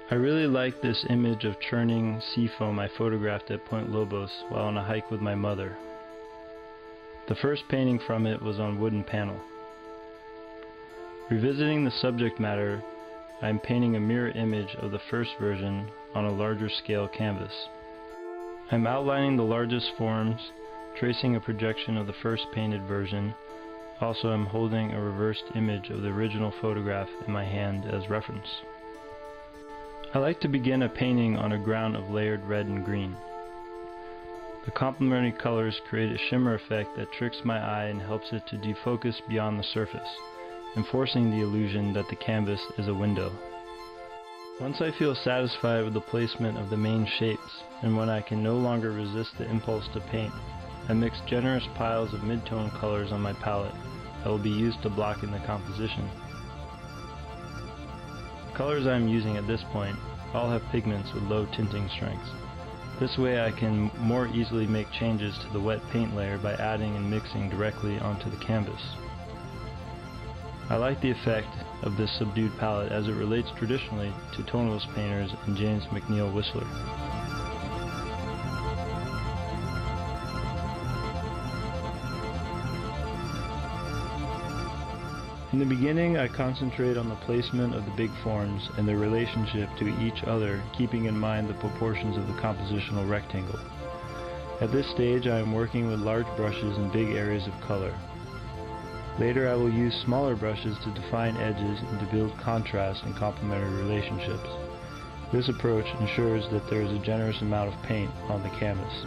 I really like this image of churning sea foam I photographed at Point Lobos while on a hike with my mother. The first painting from it was on wooden panel. Revisiting the subject matter, I am painting a mirror image of the first version on a larger scale canvas. I am outlining the largest forms, tracing a projection of the first painted version. Also, I'm holding a reversed image of the original photograph in my hand as reference. I like to begin a painting on a ground of layered red and green. The complementary colors create a shimmer effect that tricks my eye and helps it to defocus beyond the surface, enforcing the illusion that the canvas is a window. Once I feel satisfied with the placement of the main shapes, and when I can no longer resist the impulse to paint, I mix generous piles of mid-tone colors on my palette that will be used to block in the composition. The colors I am using at this point all have pigments with low tinting strengths. This way I can more easily make changes to the wet paint layer by adding and mixing directly onto the canvas. I like the effect of this subdued palette as it relates traditionally to tonalist painters and James McNeill Whistler. In the beginning, I concentrate on the placement of the big forms and their relationship to each other, keeping in mind the proportions of the compositional rectangle. At this stage, I am working with large brushes in big areas of color. Later, I will use smaller brushes to define edges and to build contrast and complementary relationships. This approach ensures that there is a generous amount of paint on the canvas,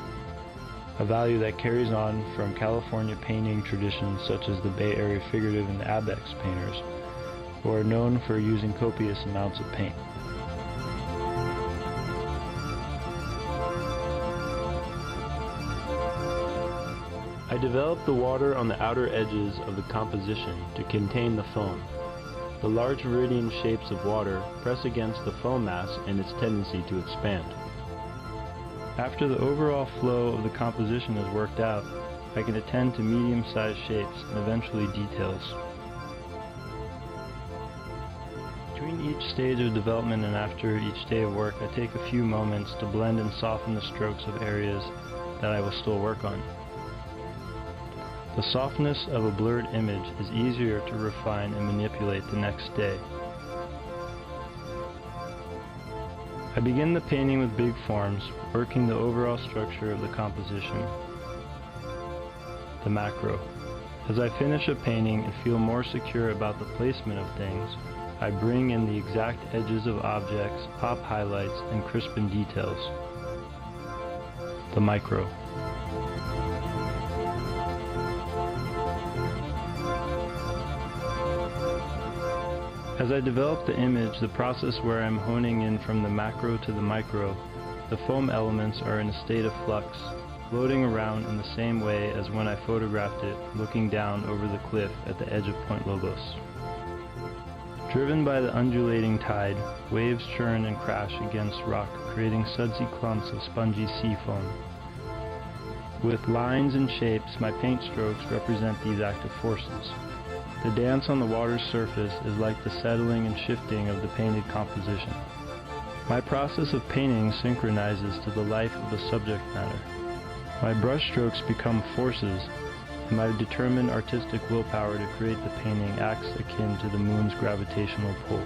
a value that carries on from California painting traditions such as the Bay Area figurative and abex painters, who are known for using copious amounts of paint. I developed the water on the outer edges of the composition to contain the foam. The large viridian shapes of water press against the foam mass and its tendency to expand. After the overall flow of the composition is worked out, I can attend to medium-sized shapes and eventually details. Between each stage of development and after each day of work, I take a few moments to blend and soften the strokes of areas that I will still work on. The softness of a blurred image is easier to refine and manipulate the next day. I begin the painting with big forms, working the overall structure of the composition, the macro. As I finish a painting and feel more secure about the placement of things, I bring in the exact edges of objects, pop highlights, and crispen details, the micro. As I develop the image, the process where I'm honing in from the macro to the micro, the foam elements are in a state of flux, floating around in the same way as when I photographed it, looking down over the cliff at the edge of Point Lobos. Driven by the undulating tide, waves churn and crash against rock, creating sudsy clumps of spongy sea foam. With lines and shapes, my paint strokes represent these active forces. The dance on the water's surface is like the settling and shifting of the painted composition. My process of painting synchronizes to the life of the subject matter. My brush strokes become forces, and my determined artistic willpower to create the painting acts akin to the moon's gravitational pull.